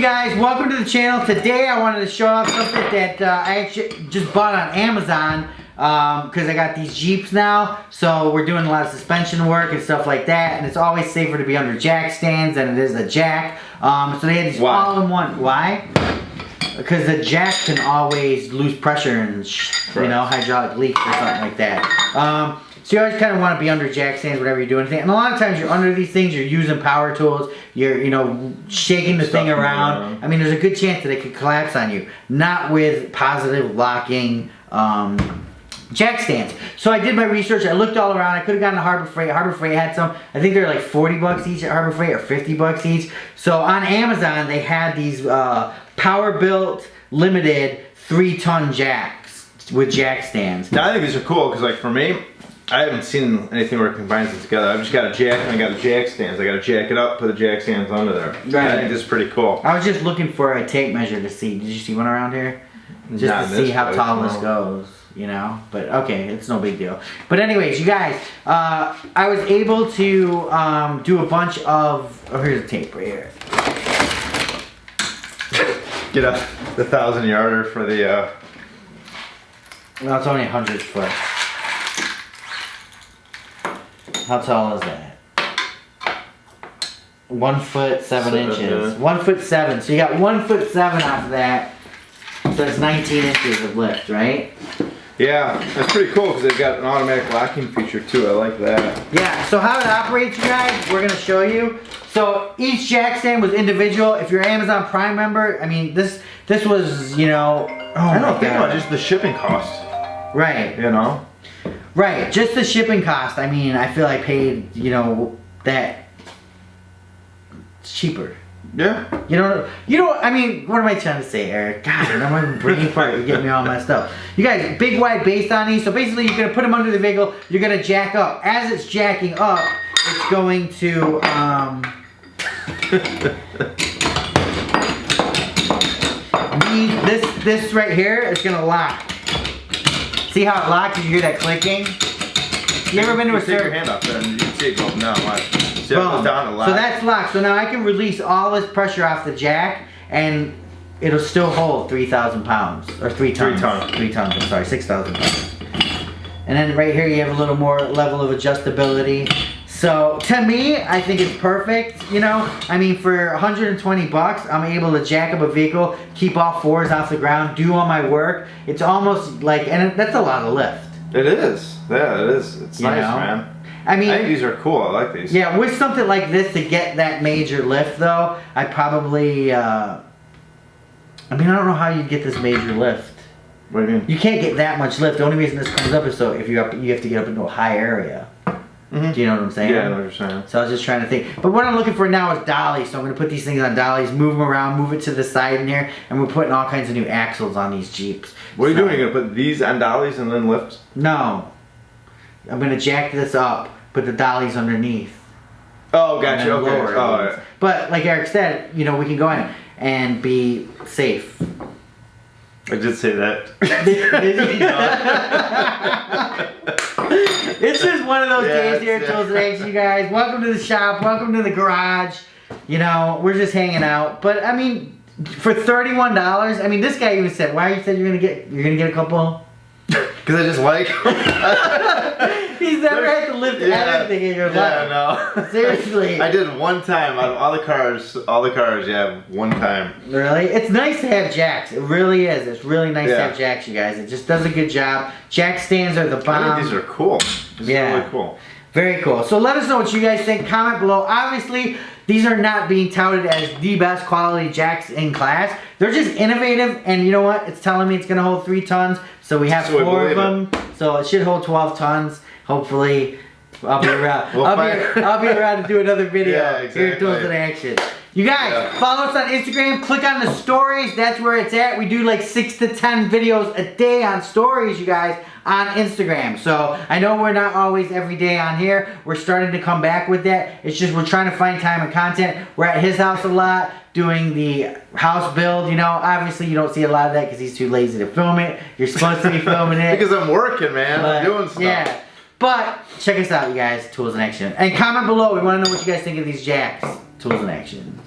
guys? Welcome to the channel. Today I wanted to show off something that I actually just bought on Amazon because I got these Jeeps now. So we're doing a lot of suspension work and stuff like that, and it's always safer to be under jack stands than it is a jack. So they had these all-in-one. Why? Because the jack can always lose pressure and you know, hydraulic leak or something like that. So you always kind of want to be under jack stands whenever you do anything. And a lot of times you're under these things, you're using power tools, you're, you know, shaking the thing around. I mean, there's a good chance that it could collapse on you. Not with positive locking jack stands. So I did my research, I looked all around, I could have gotten to Harbor Freight. Harbor Freight had some, I think they're like 40 bucks each at Harbor Freight or 50 bucks each. So on Amazon they had these Powerbilt limited 3-ton jacks with jack stands. Now I think these are cool because, like, for me, I haven't seen anything where it combines it together. I've just got a jack and I got a jack stands. I got to jack it up, put the jack stands under there. Right. I think this is pretty cool. I was just looking for a tape measure to see. Did you see one around here? Just to see how tall this goes, you know? But okay, it's no big deal. But anyways, you guys, I was able to do a bunch of, oh, here's the tape right here. Get up the 1,000-yarder for the, No, it's only 100 foot. How tall is that? 1 foot 7 inches. 1 foot 7. So you got 1 foot 7 off of that. So that's 19 inches of lift, right? yeah, that's pretty cool because they've got an automatic locking feature too. I like that. Yeah, so how it operates, you guys, we're gonna show you. So each jack stand was individual. If you're an Amazon Prime member, I mean, this was, you know, I don't think about just the shipping cost. Right. You know? Right, just the shipping cost. I mean, I feel I paid, you know, that it's cheaper. Yeah. You know, I mean, what am I trying to say, Eric? God, I'm my brain fart. You're getting me all messed up. You guys, big wide base on these. So basically, you're gonna put them under the vehicle. You're gonna jack up. As it's jacking up, it's going to this right here is gonna lock. See how it locks? You hear that clicking? You ever been to a take your hand up there and you can see it go down. See, it goes down a lot. So that's locked. So now I can release all this pressure off the jack and it'll still hold 3,000 pounds. Or 3 tons. 3 tons. 3 tons, I'm sorry, 6,000 pounds. And then right here you have a little more level of adjustability. So to me, I think it's perfect, you know? I mean, for 120 bucks, I'm able to jack up a vehicle, keep all fours off the ground, do all my work. It's almost like, and that's a lot of lift. It is. Yeah, it is. It's nice, man. I mean, I think these are cool. I like these. Yeah, with something like this to get that major lift, though, I probably, I mean, I don't know how you get this major lift. What do you mean? You can't get that much lift. The only reason this comes up is so if you have to get up into a high area. Do you know what I'm saying? Yeah, I know what you're saying. So I was just trying to think. But what I'm looking for now is dollies. So I'm going to put these things on dollies, move them around, move it to the side in here, and we're putting all kinds of new axles on these Jeeps. What are you doing? You're going to put these on dollies and then lift? No. I'm going to jack this up, put the dollies underneath. Oh, gotcha. Okay. Lower Right. But like Eric said, you know, we can go in and be safe. I did say that. It's just one of those days here at Tools and Action, you guys. Welcome to the shop. Welcome to the garage. You know, we're just hanging out. But I mean, for $31, I mean, this guy even said, "Why you said you're gonna get a couple?" Because I just like. He's never had to lift anything in your life. Yeah, no. Seriously. I did one time out of all the cars, yeah, one time. Really? It's nice to have jacks. It really is. It's really nice to have jacks, you guys. It just does a good job. Jack stands are the bomb. I think these are cool. This is really cool. Very cool. So let us know what you guys think. Comment below. Obviously, these are not being touted as the best quality jacks in class. They're just innovative, and you know what? It's telling me it's going to hold 3 tons. So we have 4 of them. So it should hold 12 tons. Hopefully, I'll be around. I'll be around to do another video here at Tools in Action. You guys, follow us on Instagram. Click on the stories. That's where it's at. We do like 6 to 10 videos a day on stories, you guys, on Instagram. So I know we're not always every day on here. We're starting to come back with that. It's just we're trying to find time and content. We're at his house a lot doing the house build. You know, obviously you don't see a lot of that because he's too lazy to film it. You're supposed to be filming it. Because I'm working, man. I'm doing stuff. Yeah. But check us out, you guys. Tools in Action. And comment below. We want to know what you guys think of these jacks. Tools in Action.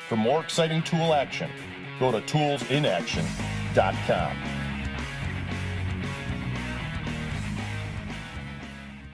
For more exciting tool action, go to toolsinaction.com.